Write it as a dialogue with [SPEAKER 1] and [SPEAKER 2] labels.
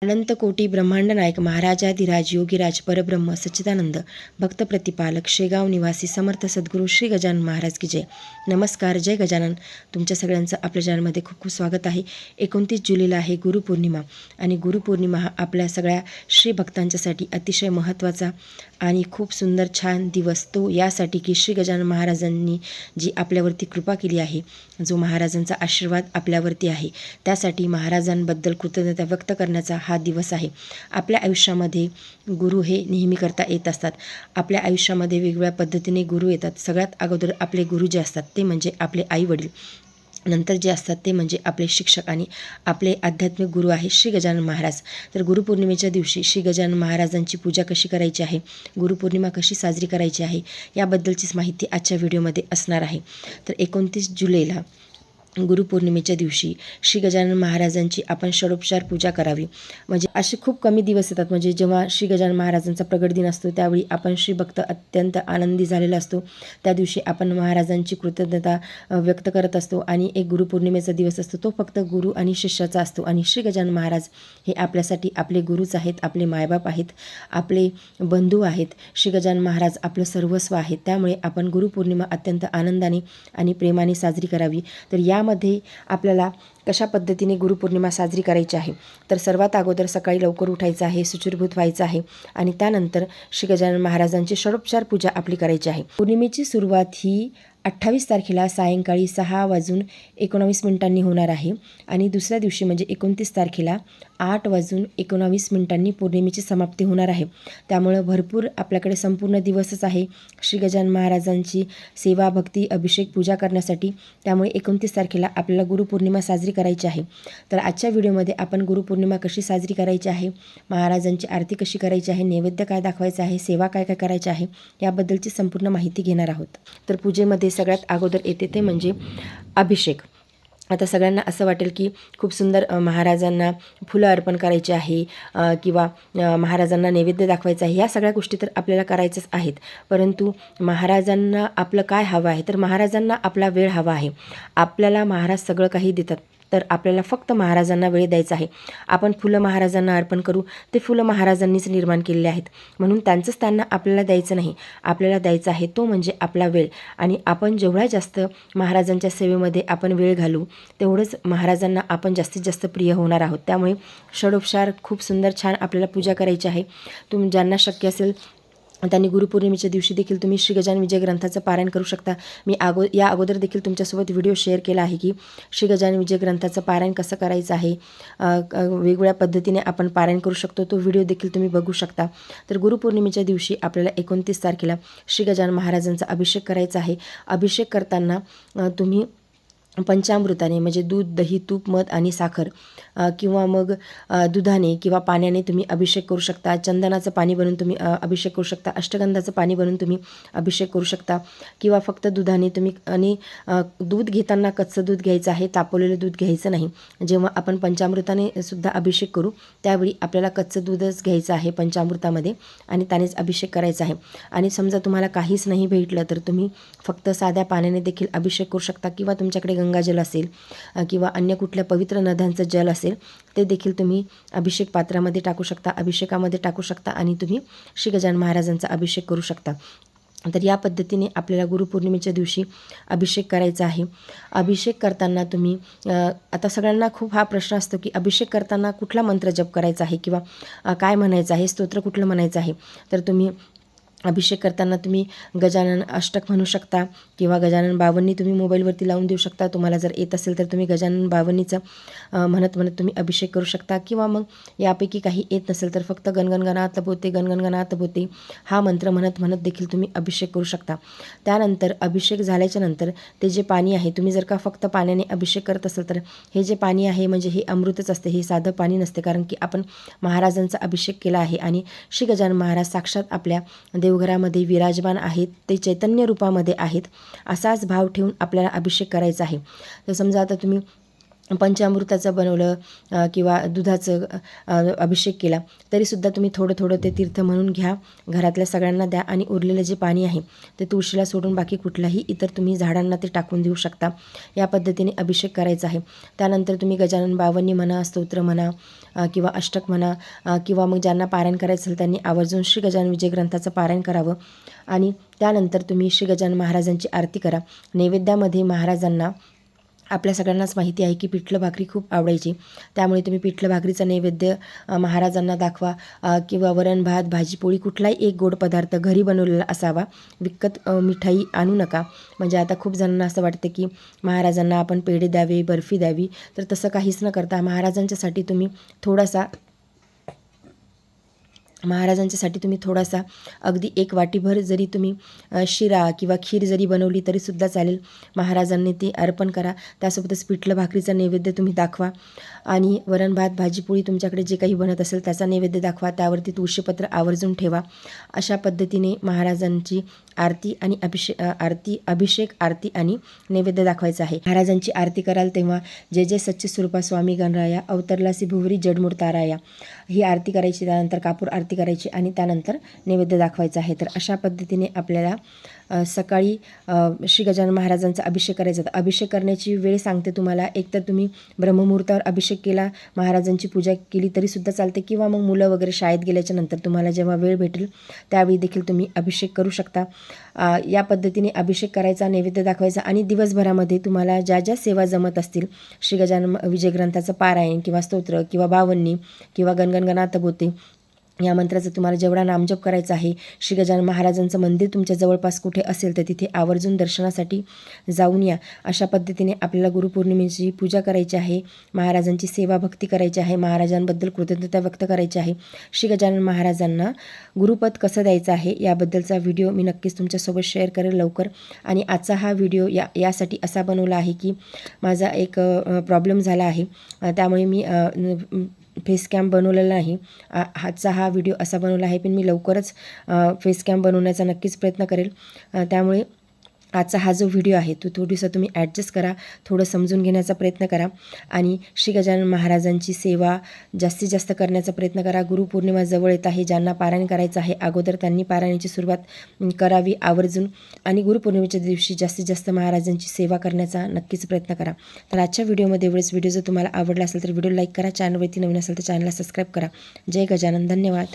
[SPEAKER 1] अनंत कोटी ब्रह्मांड नायक महाराजाधिराज योगीराज परब्रह्म सच्चिदानंद भक्त प्रतिपालक शेगाव निवासी समर्थ सद्गुरू श्री गजानन महाराज की जय. नमस्कार, जय गजानन. तुमच्या सगळ्यांचं आपल्या चॅनलमध्ये खूप खूप स्वागत आहे. 29 जुलैला आहे गुरुपौर्णिमा आणि गुरुपौर्णिमा हा आपल्या सगळ्या श्री भक्तांच्यासाठी अतिशय महत्त्वाचा आणि खूप सुंदर छान दिवस. तो यासाठी की श्री गजानन महाराजांनी जी आपल्यावरती कृपा केली आहे, जो महाराजांचा आशीर्वाद आपल्यावरती आहे, त्यासाठी महाराजांबद्दल कृतज्ञता व्यक्त करण्याचा हा दिवस आहे. आपल्या आयुष्यामध्ये गुरु हे नेहमी करता येत असतात. आपल्या आयुष्यामध्ये वेगवेगळ्या पद्धतीने गुरु येतात. सगळ्यात अगोदर आपले गुरु जे असतात ते म्हणजे आपले आईवडील. नंतर जे असतात ते म्हणजे आपले शिक्षक आणि आपले आध्यात्मिक गुरु आहे श्री गजानन महाराज. तर गुरुपौर्णिमेच्या दिवशी श्री गजानन महाराजांची पूजा कशी करायची आहे, गुरुपौर्णिमा कशी साजरी करायची आहे, याबद्दलचीच माहिती आजच्या व्हिडिओमध्ये असणार आहे. तर 29 जुलैला गुरुपौर्णिमेच्या दिवशी श्री गजानन महाराजांची आपण षडोपचार पूजा करावी. म्हणजे असे खूप कमी दिवस येतात, म्हणजे जेव्हा श्री गजानन महाराजांचा प्रगट दिन असतो त्यावेळी आपण श्री भक्त अत्यंत आनंदी झालेला असतो. त्या दिवशी आपण महाराजांची कृतज्ञता व्यक्त करत असतो आणि एक गुरुपौर्णिमेचा दिवस असतो, तो फक्त गुरु आणि शिष्याचा असतो. आणि श्री गजानन महाराज हे आपल्यासाठी आपले गुरुच आहेत, आपले मायबाप आहेत, आपले बंधू आहेत. श्री गजानन महाराज आपलं सर्वस्व आहेत. त्यामुळे आपण गुरुपौर्णिमा अत्यंत आनंदाने आणि प्रेमाने साजरी करावी. तर यामध्ये आपल्याला कशा पद्धतीने गुरुपौर्णिमा साजरी करायची आहे, तर सर्वात अगोदर सकाळी लवकर उठायचं आहे, शुचिर्भूत व्हायचं आहे आणि त्यानंतर श्री गजानन महाराजांची षडोपचार पूजा आपली करायची आहे. पौर्णिमेची सुरुवात ही 28 तारखेला सायंकाळी 6:19 होणार आहे आणि दुसऱ्या दिवशी म्हणजे 29 तारखेला 8:19 पौर्णिमेची समाप्ती होणार आहे. त्यामुळं भरपूर आपल्याकडे संपूर्ण दिवसच आहे श्री गजानन महाराजांची सेवा, भक्ती, अभिषेक, पूजा करण्यासाठी. त्यामुळे 29 तारखेला आपल्याला गुरुपौर्णिमा साजरी करायची आहे. तर आजच्या व्हिडिओमध्ये आपण गुरुपौर्णिमा कशी साजरी करायची आहे, महाराजांची आरती कशी करायची आहे, नैवेद्य काय दाखवायचं आहे, सेवा काय काय करायची आहे, याबद्दलची संपूर्ण माहिती घेणार आहोत. तर पूजेमध्ये सगळ्यात अगोदर येते ते म्हणजे अभिषेक. आता सगळ्यांना असं वाटेल की खूप सुंदर महाराजांना फुलं अर्पण करायची आहे किंवा महाराजांना नैवेद्य दाखवायचं आहे. ह्या सगळ्या गोष्टी तर आपल्याला करायच्याच आहेत, परंतु महाराजांना आपलं काय हवं आहे, तर महाराजांना आपला वेळ हवा आहे. आपल्याला महाराज सगळं काही देतात, तर आपल्याला फक्त महाराजांना वेळ द्यायचा आहे. आपण फुलं महाराजांना अर्पण करू, ते फुलं महाराजांनीच निर्माण केलेले आहेत, म्हणून त्यांचंच त्यांना आपल्याला द्यायचं नाही. आपल्याला द्यायचं आहे तो म्हणजे आपला वेळ. आणि आपण जेवढा जास्त महाराजांच्या सेवेमध्ये आपण वेळ घालू, तेवढंच महाराजांना आपण जास्तीत जास्त प्रिय होणार आहोत. त्यामुळे षडोपचार खूप सुंदर छान आपल्याला पूजा करायची आहे. ज्यांना शक्य असेल त्यांनी गुरुपौर्णिमेच्या दिवशी देखील तुम्ही श्री गजानन विजय ग्रंथाचं पारायण करू शकता. मी या अगोदर देखील तुमच्यासोबत व्हिडिओ शेअर केला आहे की श्री गजानन विजय ग्रंथाचं पारायण कसं करायचं आहे. वेगवेगळ्या पद्धतीने आपण पारायण करू शकतो, तो व्हिडिओ देखील तुम्ही बघू शकता. तर गुरुपौर्णिमेच्या दिवशी आपल्याला 29 तारखेला श्री गजानन महाराजांचा अभिषेक करायचा आहे. अभिषेक करताना तुम्ही पंचामृताने म्हणजे दूध, दही, तूप, मध आणि साखर किंवा मग दुधाने किंवा पाण्याने तुम्ही अभिषेक करू शकता. चंदनाचं पाणी बनवून तुम्ही अभिषेक करू शकता. अष्टगंधाचं पाणी बनवून तुम्ही अभिषेक करू शकता किंवा फक्त दुधाने तुम्ही. आणि दूध घेताना कच्चं दूध घ्यायचं आहे, तापवलेलं दूध घ्यायचं नाही. जेव्हा आपण पंचामृताने सुद्धा अभिषेक करू त्यावेळी आपल्याला कच्चं दूधच घ्यायचं आहे पंचामृतामध्ये आणि त्यानेच अभिषेक करायचा आहे. आणि समजा तुम्हाला काहीच नाही भेटलं तर तुम्ही फक्त साध्या पाण्याने देखील अभिषेक करू शकता किंवा तुमच्याकडे गंगाजल असेल किंवा अन्य कुठल्या पवित्र नद्यांचं जल असेल ते देखील तुम्ही अभिषेक पात्रामध्ये टाकू शकता, अभिषेकामध्ये टाकू शकता आणि तुम्ही श्री गजानन महाराजांचा अभिषेक करू शकता. तर या पद्धतीने आपल्याला गुरुपौर्णिमेच्या दिवशी अभिषेक करायचा आहे. अभिषेक करताना तुम्ही आता सगळ्यांना खूप हा प्रश्न असतो की अभिषेक करताना कुठला मंत्र जप करायचा आहे किंवा काय म्हणायचं आहे, स्तोत्र कुठलं म्हणायचं आहे. तर तुम्ही अभिषेक करताना तुम्ही गजानन अष्टक म्हणू शकता किंवा गजानन बावन्नी तुम्ही मोबाईलवरती लावून देऊ शकता. तुम्हाला जर येत असेल तर तुम्ही गजानन बावन्नीचं म्हणत तुम्ही अभिषेक करू शकता. किंवा मग यापैकी काही येत नसेल तर फक्त गणगणगणात बोते गणगणगणात बोते हा मंत्र म्हणत देखील तुम्ही अभिषेक करू शकता. त्यानंतर अभिषेक झाल्याच्या नंतर ते जे पाणी आहे, तुम्ही जर का फक्त पाण्याने अभिषेक करत असाल तर हे जे पाणी आहे म्हणजे हे अमृतच असते, हे साधं पाणी नसते. कारण की आपण महाराजांचा अभिषेक केला आहे आणि श्री गजानन महाराज साक्षात आपल्या देवघरामध्ये विराजमान आहेत, ते चैतन्य रूपामध्ये आहेत. असाच भाव ठेवून आपल्याला अभिषेक करायचा आहे. तर समजा आता तुम्ही पंचामृताचं बनवलं किंवा दुधाचं अभिषेक केला तरीसुद्धा तुम्ही थोडं थोडं ते तीर्थ म्हणून घ्या, घरातल्या सगळ्यांना द्या आणि उरलेलं जे पाणी आहे ते तुळशीला सोडून बाकी कुठलाही इतर तुम्ही झाडांना ते टाकून देऊ शकता. या पद्धतीने अभिषेक करायचा आहे. त्यानंतर तुम्ही गजानन बावन्नी म्हणा, स्तोत्र म्हणा किंवा अष्टक म्हणा किंवा मग ज्यांना पारायण करायचं असेल त्यांनी आवर्जून श्री गजानन विजय ग्रंथाचं पारायण करावं. आणि त्यानंतर तुम्ही श्री गजानन महाराजांची आरती करा. नैवेद्यामध्ये महाराजांना आपल्या सगळ्यांनाच माहिती आहे की पिठलं भाकरी खूप आवडायची, त्यामुळे तुम्ही पिठलं भाकरीचा नैवेद्य महाराजांना दाखवा किंवा वरण भात भाजी पोळी कुठलाही एक गोड पदार्थ घरी बनवलेला असावा. विकत मिठाई आणू नका. म्हणजे आता खूप जणांना असं वाटतं की महाराजांना आपण पेढे द्यावे, बर्फी द्यावी, तर तसं काहीच न करता महाराजांच्यासाठी तुम्ही थोडासा अगदी 1 वाटीभर जरी तुम्ही शिरा किंवा खीर जरी बनवली तरीसुद्धा चालेल. महाराजांनी ती अर्पण करा. त्यासोबतच पिठलं भाकरीचा नैवेद्य तुम्ही दाखवा आणि वरण भात भाजी पोळी तुमच्याकडे जे काही बनत असेल त्याचा नैवेद्य दाखवा. त्यावरती तुळशीपत्र आवर्जून ठेवा. अशा पद्धतीने महाराजांची आरती आणि अभिषेक आरती आणि नैवेद्य दाखवायचा आहे. महाराजांची आरती कराल तेव्हा जय जय सच्ची स्वरूपा स्वामी गणराया अवतरलासी भुवरी जडमूड ताराया ही आरती करायची. त्यानंतर कापूर आरती करायची आणि त्यानंतर नैवेद्य दाखवायचा आहे. तर अशा पद्धतीने आपल्याला सकाळी श्री गजानन महाराजांचा अभिषेक करायचा. तर अभिषेक करण्याची वेळ सांगते तुम्हाला. एकतर तुम्ही ब्रह्ममुहूर्तावर अभिषेक केला, महाराजांची पूजा केली तरीसुद्धा चालते किंवा मग मुलं वगैरे शाळेत गेल्याच्या नंतर तुम्हाला जेव्हा वेळ भेटेल त्यावेळी देखील तुम्ही अभिषेक करू शकता. या पद्धतीने अभिषेक करायचा, नैवेद्य दाखवायचा आणि दिवसभरामध्ये तुम्हाला ज्या ज्या सेवा जमत असतील, श्री गजानन विजय ग्रंथाचं पारायण किंवा स्तोत्र किंवा बावन्नी किंवा गणगणगणात बोते या मंत्राचा तुम्हाला जेवढा नामजप करायचा आहे, श्री गजानन महाराजांचं मंदिर तुमच्या जवळपास कुठे असेल तर तिथे आवर्जून दर्शनासाठी जाऊन या. अशा पद्धतीने आपल्याला गुरुपौर्णिमेची पूजा करायची आहे, महाराजांची सेवा भक्ती करायची आहे, महाराजांबद्दल कृतज्ञता व्यक्त करायची आहे. श्री गजानन महाराजांना गुरुपद कसं द्यायचं आहे याबद्दलचा व्हिडिओ मी नक्कीच तुमच्यासोबत शेअर करेल लवकर. आणि आजचा हा व्हिडिओ यासाठी असा बनवला आहे की माझा एक प्रॉब्लेम झाला आहे, त्यामुळे मी फेस कॅम बनवलेला नाही. आजचा हा व्हिडिओ असा बनवला आहे, पण मी लवकरच फेस कॅम बनवण्याचा नक्कीच प्रयत्न करेल. त्यामुळे आजचा हा जो व्हिडिओ आहे तो थोडंसं तुम्ही ॲडजस्ट करा, थोडं समजून घेण्याचा प्रयत्न करा आणि श्री गजानन महाराजांची सेवा जास्तीत जास्त करण्याचा प्रयत्न करा. गुरुपौर्णिमा जवळ येत आहे. ज्यांना पारायण करायचं आहे अगोदर त्यांनी पारायणाची सुरुवात करावी आवर्जून आणि गुरुपौर्णिमेच्या दिवशी जास्तीत जास्त महाराजांची सेवा करण्याचा नक्कीच प्रयत्न करा. तर आजच्या व्हिडिओमध्ये एवढेच. व्हिडिओ जर तुम्हाला आवडला असेल तर व्हिडिओ लाईक करा, चॅनलवरती नवीन असेल तर चॅनलला सबस्क्राईब करा. जय गजानन. धन्यवाद.